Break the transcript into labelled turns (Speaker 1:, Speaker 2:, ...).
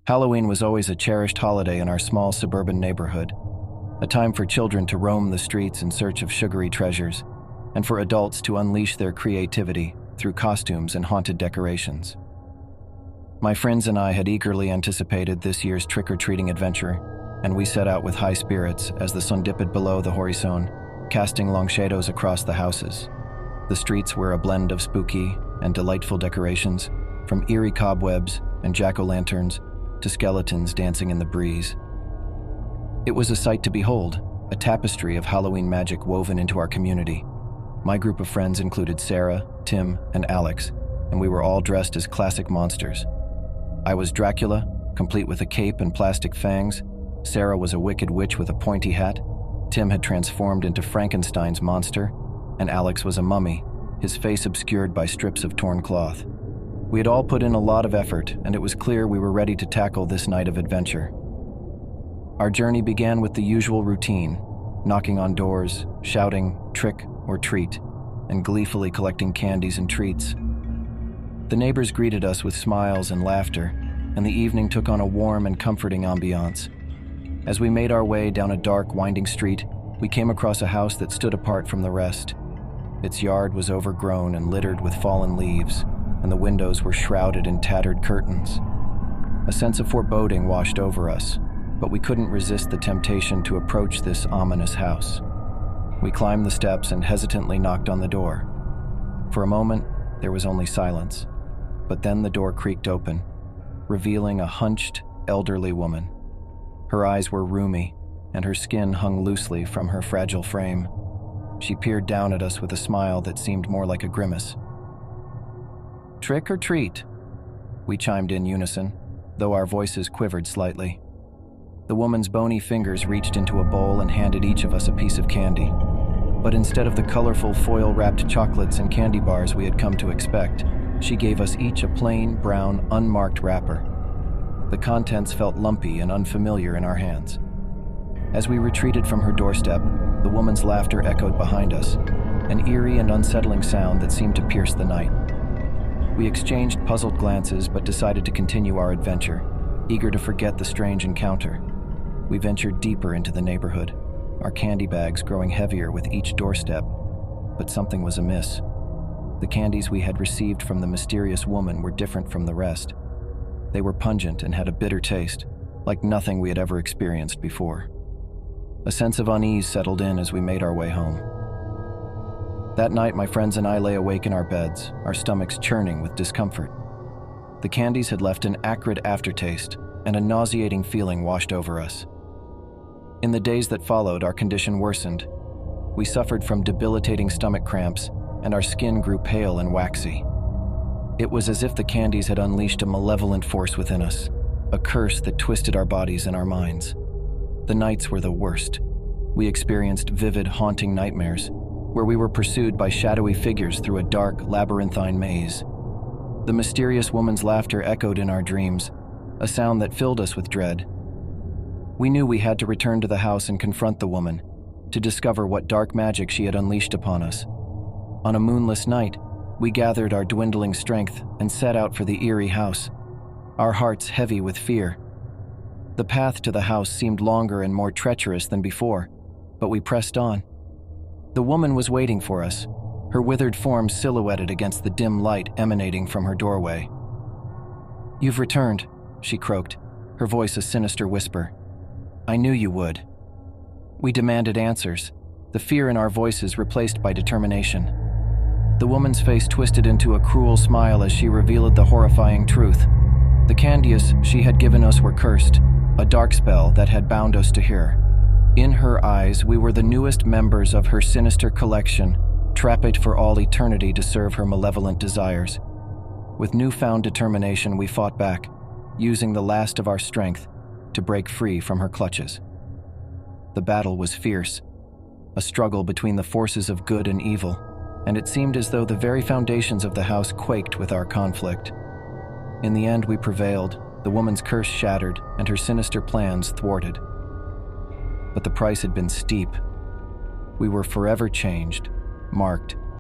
Speaker 1: Halloween was always a cherished holiday in our small suburban neighborhood, a time for children to roam the streets in search of sugary treasures, and for adults to unleash their creativity through costumes and haunted decorations. My friends and I had eagerly anticipated this year's trick-or-treating adventure, and we set out with high spirits as the sun dipped below the horizon, casting long shadows across the houses. The streets were a blend of spooky and delightful decorations, from eerie cobwebs and jack-o'-lanterns to skeletons dancing in the breeze. It was a sight to behold, a tapestry of Halloween magic woven into our community. My group of friends included Sarah, Tim, and Alex, and we were all dressed as classic monsters. I was Dracula, complete with a cape and plastic fangs. Sarah was a wicked witch with a pointy hat. Tim had transformed into Frankenstein's monster, and Alex was a mummy, his face obscured by strips of torn cloth. We had all put in a lot of effort, and it was clear we were ready to tackle this night of adventure. Our journey began with the usual routine, knocking on doors, shouting, trick or treat, and gleefully collecting candies and treats. The neighbors greeted us with smiles and laughter, and the evening took on a warm and comforting ambiance. As we made our way down a dark, winding street, we came across a house that stood apart from the rest. Its yard was overgrown and littered with fallen leaves, and the windows were shrouded in tattered curtains. A sense of foreboding washed over us, but we couldn't resist the temptation to approach this ominous house. We climbed the steps and hesitantly knocked on the door. For a moment, there was only silence, but then the door creaked open, revealing a hunched, elderly woman. Her eyes were rheumy, and her skin hung loosely from her fragile frame. She peered down at us with a smile that seemed more like a grimace. "Trick or treat?" we chimed in unison, though our voices quivered slightly. The woman's bony fingers reached into a bowl and handed each of us a piece of candy. But instead of the colorful foil-wrapped chocolates and candy bars we had come to expect, she gave us each a plain, brown, unmarked wrapper. The contents felt lumpy and unfamiliar in our hands. As we retreated from her doorstep, the woman's laughter echoed behind us, an eerie and unsettling sound that seemed to pierce the night. We exchanged puzzled glances but decided to continue our adventure, eager to forget the strange encounter. We ventured deeper into the neighborhood, our candy bags growing heavier with each doorstep, but something was amiss. The candies we had received from the mysterious woman were different from the rest. They were pungent and had a bitter taste, like nothing we had ever experienced before. A sense of unease settled in as we made our way home. That night, my friends and I lay awake in our beds, our stomachs churning with discomfort. The candies had left an acrid aftertaste, and a nauseating feeling washed over us. In the days that followed, our condition worsened. We suffered from debilitating stomach cramps, and our skin grew pale and waxy. It was as if the candies had unleashed a malevolent force within us, a curse that twisted our bodies and our minds. The nights were the worst. We experienced vivid, haunting nightmares, where we were pursued by shadowy figures through a dark, labyrinthine maze. The mysterious woman's laughter echoed in our dreams, a sound that filled us with dread. We knew we had to return to the house and confront the woman, to discover what dark magic she had unleashed upon us. On a moonless night, we gathered our dwindling strength and set out for the Eerie house, our hearts heavy with fear. The path to the house seemed longer and more treacherous than before, but we pressed on. The woman was waiting for us, her withered form silhouetted against the dim light emanating from her doorway. "You've returned," she croaked, her voice a sinister whisper. "I knew you would." We demanded answers, the fear in our voices replaced by determination. The woman's face twisted into a cruel smile as she revealed the horrifying truth. The candies she had given us were cursed, a dark spell that had bound us to her. In her eyes, we were the newest members of her sinister collection, trapped for all eternity to serve her malevolent desires. With newfound determination, we fought back, using the last of our strength to break free from her clutches. The battle was fierce, a struggle between the forces of good and evil, and it seemed as though the very foundations of the house quaked with our conflict. In the end, we prevailed, the woman's curse shattered, and her sinister plans thwarted. But the price had been steep. We were forever changed, marked,